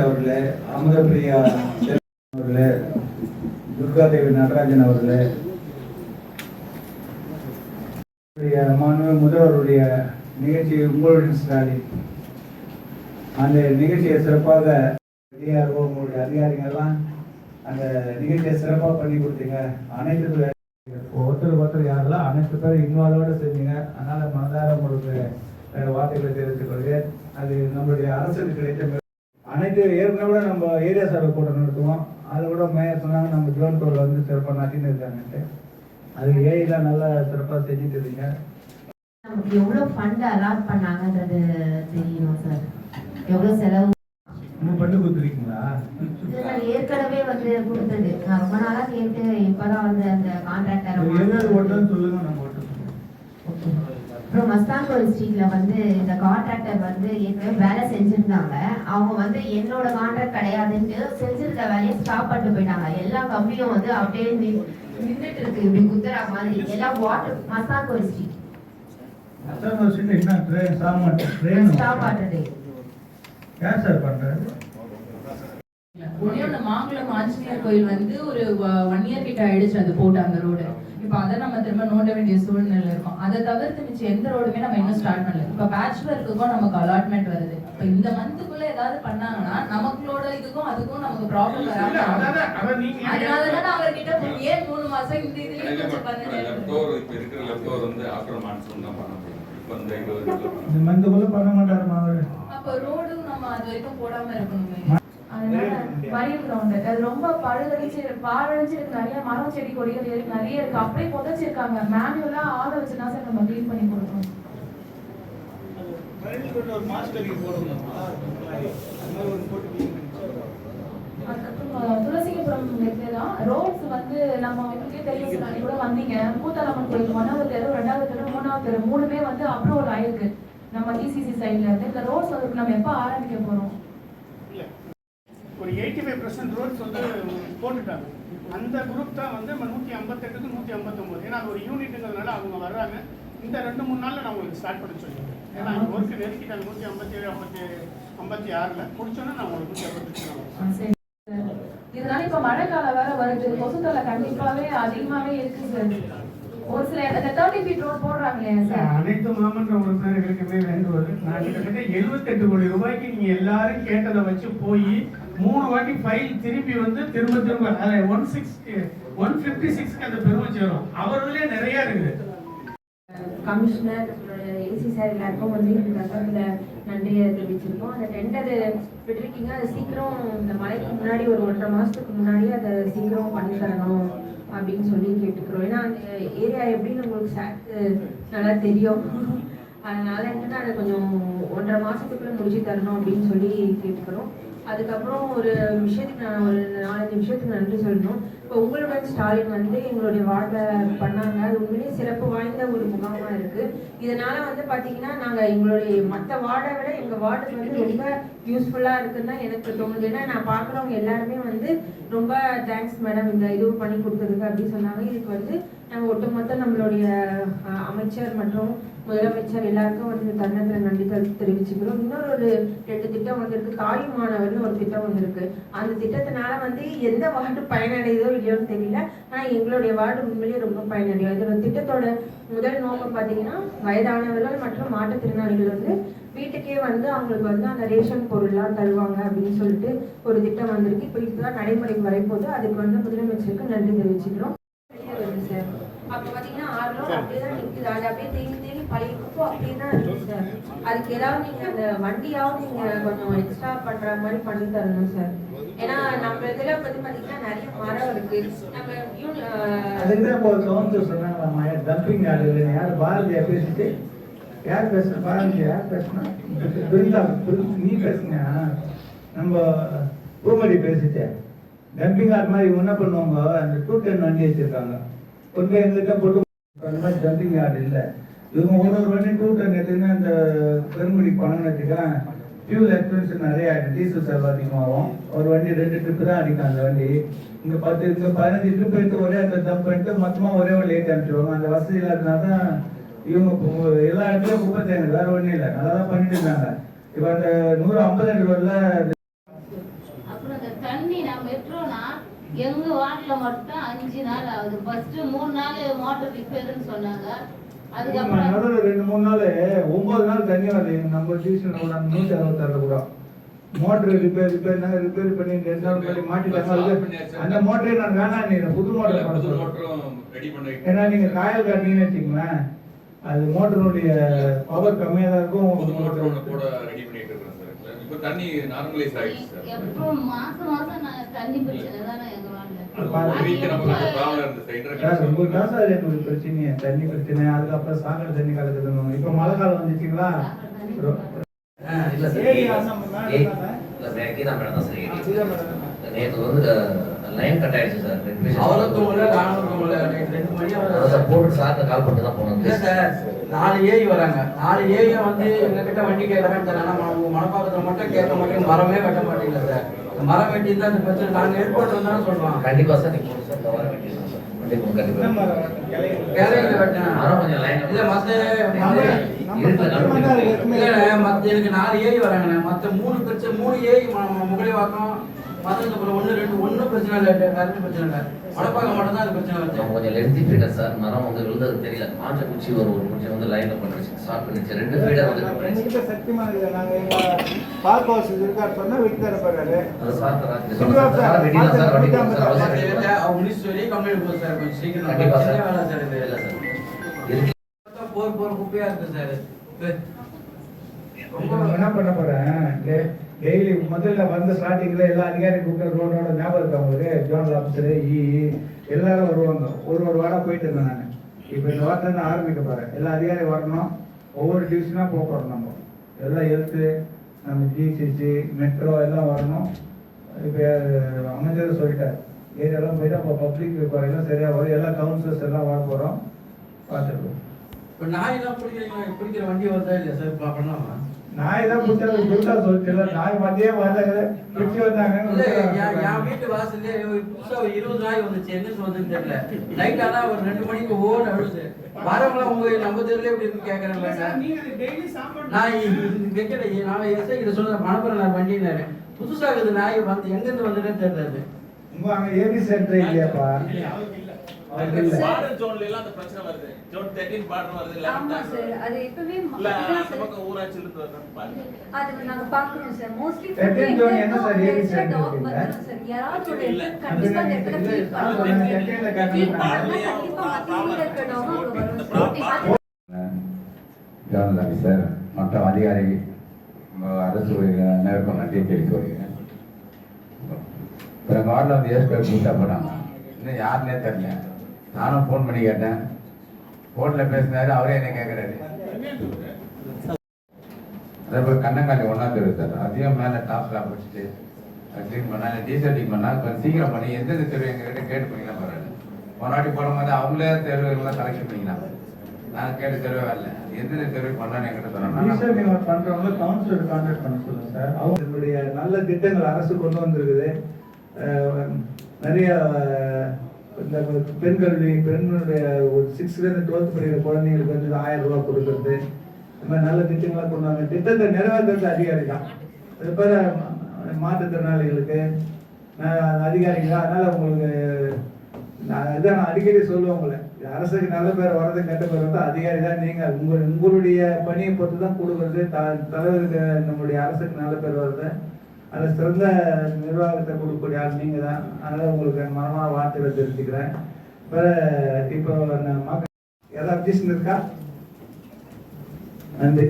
அவர்களே, அமுதப்பிரியா அவர்களே, துர்காதேவி நடராஜன் அவர்களே, மாண்பு முதல்வருடைய நிகழ்ச்சி உங்களுடன் ஸ்டாலின் அந்த நிகழ்ச்சியை சிறப்பாக உங்களுடைய அதிகாரிகள்லாம் அந்த நிகழ்ச்சியை சிறப்பாக பண்ணி கொடுத்தீங்க. அனைத்து ஒருத்தர் யாரெல்லாம் அனைத்து பேரும் இன்வால்வோட செஞ்சீங்க. அதனால மனதார உங்களுக்கு வார்த்தைகளை தெரிவித்துக் கொள்கிறேன். அது நம்மளுடைய அரசுக்கு கிடைத்த அனைத்து ஏற்கனவே நம்ம ஏரியா சர்வே கூட்டம் நடத்துவோம். அது கூட மேயர் சொன்னாங்க நம்ம ஜோன் டோரில் வந்து சிறப்பாக நடத்தின்னு இருக்காங்கன்ட்டு. அது ஏஐலாம் நல்லா சிறப்பாக செஞ்சுட்டு இருக்கீங்க. நமக்கு எவ்வளோ ஃபண்ட் அலாட் பண்ணாங்கன்றது தெரியணும் சார். எவ்வளோ செலவு பண்ணி கொடுத்துருக்கீங்களா? ஏற்கனவே வந்து கொடுத்தது. நான் ரொம்ப நாளா கேட்டு இப்பதான் வந்து அந்த கான்ட்ராக்டர் சொல்லுங்க. நம்ம அப்புறம் மஸ்தான்கோவில் ஸ்ட்ரீட்ல வந்து இந்த கான்ட்ராக்டர் வந்து ஏற்கனவே வேலை செஞ்சிருந்தாங்க. அவங்க வந்து என்னோட கான்ட்ராக்ட் கிடையாதுன்ட்டு செஞ்சிருந்த வேலையை ஸ்டாப் பண்ணிட்டு போயிட்டாங்க. எல்லா கம்பியும் வந்து அப்படியே நின்றுட்டு இருக்கு, இப்படி குத்துறா மாதிரி எல்லாம் வாட்டர். மஸ்தான்கோவில் ஸ்ட்ரீட் ஸ்டாப் ஆட்டது யார் சார் பண்றாரு? மாங்குளம் ஆஞ்சநேயர் கோயில் வந்து ஒரு 1 year கிட்ட ஆயிடுச்சு அது போட்டு அந்த ரோடு. இப்போ அதை நம்ம திரும்ப நோண்ட வேண்டிய சூழ்நிலை இருக்கும். அதை தவிர்த்து மிச்சம் எந்த ரோடுமே நம்ம இன்னும் ஸ்டார்ட் பண்ணல. இப்போ பேச்சுலருக்கும் நமக்கு அலாட்மெண்ட் வருது. இப்போ இந்த மந்த்துக்குள்ள ஏதாவது பண்ணாங்கன்னா நமங்களோட இதுக்கும் அதுக்கும் நமக்கு ப்ராப்ளம் வராது. அதனாலதான் அவர்கிட்ட ஏன் 3 மாசம் இந்த இதுலயே கொஞ்சம் பண்ணுங்க. அப்போ ரோடும் நம்ம அது வரைக்கும் போடாம இருக்கணுமே. மரியம் கிரவுண்ட் அது ரொம்ப பாழடைஞ்சு இருக்கு. நிறைய மரம் செடி கொடிகள் இருக்கு, நிறைய இருக்கு. அப்படியே புதைச்சிருக்காங்க. மேனுவலா ஆள வச்சுதான் சார் நம்ம கிளீன் பண்ணி கொடுக்கணும். துளசிகபுரம் தான் ரோட்ஸ் வந்து நம்ம உங்களுக்கே தெரியும். நாளைக்கு கூட வந்தீங்க. கூத்தாலம்மன் கோயில் 1வது தெரு, 2வது தெரு, 3வது தெரு 3மே வந்து அப்ரூவல் ஆயிருக்கு நம்ம டிசிசி சைட்ல இருந்து. இந்த ரோட்ஸ் வந்து நம்ம எப்ப ஆரம்பிக்க போறோம்? ஒரு 85% ரோட்ஸ் வந்து போட்டுட்டாங்க. அந்த குரூப் தான் வந்து 158க்கு 159. ஏன்னா அது ஒரு யூனிட்டுங்கிறதுனால அவங்க வர்றாங்க. இந்த 2-3 நாளில் நான் உங்களுக்கு ஸ்டார்ட் பண்ண சொல்லிடுவேன். ஏன்னா அந்த ஒர்க்கு நெருக்கிட்டாங்க. 157, 56ல் முடிச்சோன்னா நான் உங்களுக்கு 158 இதனால இப்ப மழை காலம் வேற வருது. கொசு தொல்லை கண்டிப்பாவே அதிகமாவே இருக்கு சார். ஒரு சில 30 feet ரோட் போடுறாங்களே சார். அனைத்து மாமன்ற உறுப்பினர்களுக்குமே வேண்டுவது, நான் கிட்டத்தட்ட 78 கோடி ரூபாய்க்கு நீங்க எல்லாரும் கேட்டதை வச்சு போய் 3 வாட்டி ஃபைல் திரும்பி வந்து திரும்ப 156க்கு அந்த பெருமை சேரும். அவர்களே நிறைய இருக்குது. கமிஷனர் ஏசி சார் எல்லாருக்கும் வந்து இந்த நன்றியை தெரிவிச்சிருக்கோம். அந்த டெண்டர் விட்டுருக்கீங்க, அதை சீக்கிரம் இந்த மழைக்கு முன்னாடி ஒரு 1.5 மாதத்துக்கு முன்னாடி அதை சீக்கிரம் பண்ணி தரணும் அப்படின்னு சொல்லி கேட்டுக்கிறோம். ஏன்னா அந்த ஏரியா எப்படின்னு உங்களுக்கு நல்லா தெரியும். அதனால என்னன்னா அதை கொஞ்சம் 1.5 மாதத்துக்குள்ள முடிச்சு தரணும் அப்படின்னு சொல்லி கேட்டுக்கிறோம். அதுக்கப்புறம் ஒரு விஷயத்துக்கு நான் ஒரு 4-5 விஷயத்துக்கு நன்றி சொல்லணும். இப்போ உங்களுடன் ஸ்டாலின் வந்து எங்களுடைய வார்டில் பண்ணாங்க. அது உண்மையிலேயே சிறப்பு வாய்ந்த ஒரு முகாமாக இருக்குது. இதனால் வந்து பார்த்திங்கன்னா நாங்கள் எங்களுடைய மற்ற வார்டை விட எங்கள் வார்டுக்கு வந்து ரொம்ப யூஸ்ஃபுல்லாக இருக்குன்னு தான் எனக்கு தோணுது. ஏன்னா நான் பார்க்குறவங்க எல்லாருமே வந்து ரொம்ப தேங்க்ஸ் மேடம் இந்த இது பண்ணி கொடுத்ததுக்கு அப்படின்னு சொன்னாங்க. இதுக்கு வந்து நாங்கள் ஒட்டுமொத்த நம்மளுடைய அமைச்சர் மற்றும் முதலமைச்சர் எல்லாருக்கும் வந்து இந்த தருணத்தில் நன்றி தெரிவிச்சுக்கிறோம். இன்னொரு 2 திட்டம் வந்திருக்கு. தாயுமானவர்னு ஒரு திட்டம் வந்திருக்கு. அந்த திட்டத்தினால வந்து எந்த வார்டு பயனடையதோ இல்லையோன்னு தெரியல. ஆனால் எங்களுடைய வார்டு உண்மையிலேயே ரொம்ப பயனடையும். இதோட திட்டத்தோட முதல் நோக்கம் பார்த்தீங்கன்னா வயதானவர்கள் மற்றும் மாற்றுத்திறனாளிகள் வந்து வீட்டுக்கே வந்து அவங்களுக்கு வந்து அந்த ரேஷன் பொருள்லாம் தருவாங்க அப்படின்னு சொல்லிட்டு ஒரு திட்டம் வந்திருக்கு. இப்போ இதுதான் நடைமுறைக்கு வரப்போது. அதுக்கு வந்து முதலமைச்சருக்கு நன்றி தெரிவிச்சுக்கிறோம். சார் அப்போ பார்த்தீங்கன்னா 6 ரோடு அப்படியே தான் நிற்குது. அது அப்படியே தேங்கி பழைய குப்பை அப்படியே தான் இருக்குது சார். அதுக்கு ஏதாவது நீங்கள் அந்த வண்டியாவது நீங்கள் கொஞ்சம் எக்ஸ்ட்ரா பண்ணுற மாதிரி பண்ணி தரணும் சார். ஏன்னா நம்ம இதில் வந்து பார்த்தீங்கன்னா நிறைய மரம் இருக்கு. நம்ம டம்பிங் யார்டு யார் பாரதியா பேசிட்டு யார் பேசுற பாரதி யார் பேசுனா நீ பேசுங்க. நம்ம பூமதி பேசிட்டேன். டம்பிங் யார்டு மாதிரி என்ன பண்ணுவாங்க, அந்த 210 வண்டி வச்சிருக்காங்க. கொண்டு போய் எங்ககிட்ட போட்டு அந்த மாதிரி டம்பிங் யார்டு இல்லை. இவங்க ஒரு வண்டி 210 எடுத்துன்னா அந்த பெருங்குடி பணம் எடுத்துக்கலாம். ஃபியூல் எக்ஸ்பென்ஸ் நிறைய ஆகிடும். டீசல் செலவு அதிகமாகும். ஒரு வண்டி 2 ட்ரிப்பு தான் அடிக்கும் அந்த வண்டி. இங்கே 15 ட்ரிப் எடுத்து ஒரே அந்த தப்பு எடுத்து மொத்தமாக ஒரே வண்டி ஏற்றி அனுப்பிச்சிடுவாங்க. அந்த வசதி இல்லாதனால தான் இவங்க எல்லா இடத்துலையும் குப்பை தேங்க வேறு ஒன்றும் இல்லை. நல்லா தான் பண்ணிட்டு இருந்தாங்க. இப்போ அந்த 150 அடி ரோடில் நான் மெட்ரோனா எங்க வார்டுல மட்டும் 5 நாள் ஆகுது. ஃபர்ஸ்ட் 3 நாள் மோட்டர் ரிப்பேர்னு சொன்னாங்க. அதுக்கப்புறம் நடுவில் 2-3 நாள் 9 நாள் தண்ணி வரல. நம்ம டிவிஷன்ல கூட 166 கூட மோட்டர் ரிப்பேர் பண்ணி 2 நாள் பண்ணி மாட்டிட்டாங்க. அந்த மோட்டரே நான் வேணாம், நீங்க புது மோட்டர் ரெடி பண்ணி. ஏன்னா நீங்க காயல் காட்டினீங்கன்னு வச்சுங்களேன், அது மோட்டருடைய பவர் கம்மியாக தான் இருக்கும். புது மோட்டர் ஒன்று கூட ரெடி பண்ணிட்டு இருக்கேன் சார். இப்போ தண்ணி நார்மலைஸ் ஆயிடுச்சு சார். எப்போ மாசம் நான் தண்ணி பிரச்சனை தானே எங்க வார்டுல. ரொம்ப காசு அது எங்களுக்கு பிரச்சனை, தண்ணி பிரச்சனை. அதுக்கப்புறம் சாக்கடை தண்ணி கலக்குதுன்னு. இப்போ மழை காலம் வந்துச்சுங்களா, இல்ல சார், நேற்று வந்து லைன் கட் ஆயிடுச்சு சார். போட்டு சார்ட்ட கால் பண்ணிட்டு தான் போனோம். 4 ஏஐ வராங்க. 4 ஏஐ வந்து எங்ககிட்ட வண்டி கேட்கறான்னு தெரியல. நம்ம மனப்பாக்கத்துல மட்டும் கேட்க மாட்டேங்க, மரமே வெட்ட மாட்டேங்கல சார். மரம் வெட்டி தான் இந்த பிரச்சனை. நாங்க ஏற்பட்டு வந்தாலும் சொல்றோம். கண்டிப்பா சார், நீங்க சார் வர வெட்டிடலாம் சார். கிளையில வெட்டேன். மரம் கொஞ்சம் லைன் இல்ல மத்த எனக்கு 4 ஏஐ வராங்கண்ணே. மத்த 3 பிரச்சனை 3 ஏஐ முகலிவாக்கம் மதத்துக்கு 1 2 ஒன்றும் பிரச்சனை இல்லை. கரண்ட் பிரச்சனை இல்லை. மடப்பாக்கம் மட்டும் தான் அது பிரச்சனை வருது. கொஞ்சம் லென்த்தி ஃபீடர் சார். மரம் வந்து விழுந்தது தெரியல. காஞ்ச குச்சி ஒரு குச்சி வந்து லைன்ல பண்ணிருச்சு, ஸ்டார்ட் பண்ணிச்சு. 2 ஃபீடர் வந்து சத்தியமா இருக்குது. நாங்க எங்க பார்க் ஹவுஸ் இருக்காரு சொன்னா வெட்டி தர போறாரு. அது சார் சார் வெட்டிலாம் சார் வெட்டிலாம் சார். அவங்க மினிஸ்டர் வரையும் கம்ப்ளைண்ட் போகுது சார். கொஞ்சம் சீக்கிரம் கண்டிப்பா சார். வேலை சார். இது இல்லை சார். போர் குப்பையா இருக்கு சார். என்ன பண்ண போறேன், டெய்லி முதல்ல வந்த ஸ்டார்டிங்ல எல்லா அதிகாரி கூப்பிட்டு ரோடோட ஞாபகம் இருக்கு அவங்களுக்கு. ஜோனல் ஆஃபீஸரு எல்லாரும் வருவாங்க. ஒரு வாரம் போயிட்டு இருந்தேன் நான். இப்போ இந்த வாரத்துல நான் ஆரம்பிக்க போறேன். எல்லா அதிகாரியும் வரணும், ஒவ்வொரு டிவிஷனா போகிறோம். நம்ம எல்லாம் எழுத்து நம்ம ஜிசிசி மெட்ரோ எல்லாம் வரணும். இப்போ அமைச்சர் சொல்லிட்டார், ஏரியாலாம் போயிட்டு அப்போ பப்ளிக் எல்லாம் சரியா வரும். எல்லா கவுன்சிலர்ஸ் எல்லாம் வர போகிறோம், பார்த்துருக்கோம். இப்போ நாயெல்லாம் பிடிக்கிற வண்டி வருதா இல்லையா சார்? பண்ணலாமா? நாய் தான் புத்தகம் புதுசா சொல்லிட்டு நாய் மதியே வந்தாங்க பிடிச்சி வந்தாங்க. என் வீட்டு வாசல்ல புதுசா 20 நாய் வந்துச்சு. என்ன சொல்றதுன்னு தெரியல. நைட் ஆனா ஒரு 2 மணிக்கு ஓட அழுது வரவங்களாம் உங்க நம்ம தெருல எப்படி இருக்கு கேக்குறாங்க. நான் வைக்கல. நான் எஸ்ஐ கிட்ட சொல்றேன், மணப்புறம் வண்டினாரு. புதுசா இருக்குது நாய் வந்து எங்க இருந்து வந்துட்டேன்னு தெரியல. உங்க அங்க ஏபி சென்டர் இல்லையாப்பா? பார்டர் ஜோன்ல எல்லாம் அந்த பிரச்சனை வருது. ஜோன் 13 பார்டர் வருது இல்ல. ஆமா சார், அது இப்பவே இல்ல அந்த பக்கம் ஊராட்சில இருந்து வரணும் பாருங்க. அது நாங்க பார்க்கணும் சார். மோஸ்ட்லி 13 ஜோன் என்ன சார் ஏபி சென்டர் டாக் வரணும் சார். யாராவது ஒரு இடத்துல கண்டிப்பா அந்த இடத்துல ஃபீல் பண்ணுவாங்க. ஃபீல் பண்ணா கண்டிப்பா மத்த ஊர்ல இருக்கறவங்க அங்க வரணும். ஜோனல் ஆஃபீஸர் மற்ற அதிகாரி அரசு நேருக்கும் நன்றி தெரிவிக்கிறேன். இப்போ எங்கள் வார்டில் வந்து ஏற்கனவே கூட்டா போனாங்க. இன்னும் யாருன்னே தெரியல. நானும் ஃபோன் பண்ணி கேட்டேன். ஃபோனில் பேசினாரு, அவரே என்ன கேட்குறாரு. அதே போல் கண்ணங்காலி 1ஆம் தெரு சார், அதையும் மேலே டாப்லாம் வச்சுட்டு க்ளீன் பண்ணால் டீசர்டிங் பண்ணால் கொஞ்சம் சீக்கிரம் பண்ணி எந்தெந்த தெரு எங்ககிட்ட கேட்டு பண்ணிக்கலாம் பரவாயில்ல. முன்னாடி போடும்போது அவங்களே தெருவெல்லாம் கலெக்ஷன் பண்ணிக்கலாம். நான் கேட்டு தெருவே வரல. எந்தெந்த தெருவு பண்ணான்னு என்கிட்ட சொன்னாங்க. பண்றவங்க கவுன்சிலர் கான்டாக்ட் பண்ண சொல்லுங்க சார். அவங்களுடைய நல்ல திட்டங்கள் அரசு கொண்டு வந்திருக்குது. நிறைய இந்த பெண் கல்வி, பெண்ணுடைய 6th-12th படிக்கிற குழந்தைங்களுக்கு வந்து 1000 ரூபாய் கொடுக்கறது, இந்த மாதிரி நல்ல திட்டங்களாக கொண்டு வாங்க. திட்டத்தை நிறைவேற்றது அதிகாரி தான். அது பேர மாற்றுத்திறனாளிகளுக்கு அதிகாரிங்க. அதனால உங்களுக்கு இதான் நான் அடிக்கடி சொல்லுவேன், உங்களை அரசுக்கு நல்ல பேர் வர்றது கெட்ட பேர் வந்து அதிகாரி தான். நீங்கள் உங்களுடைய பணியை பொறுத்து தான் கொடுக்குறது. தலைவருக்கு நம்மளுடைய அரசுக்கு நல்ல பேர் வருது. அதில் சிறந்த நிர்வாகத்தை கொடுக்கக்கூடிய ஆள் நீங்கள் தான். அதனால் உங்களுக்கு மனமான வார்த்தைகளை தெரிஞ்சுக்கிறேன். இப்போ ஏதாவது அப்ஜெக்ஷன் இருக்கா? நன்றி.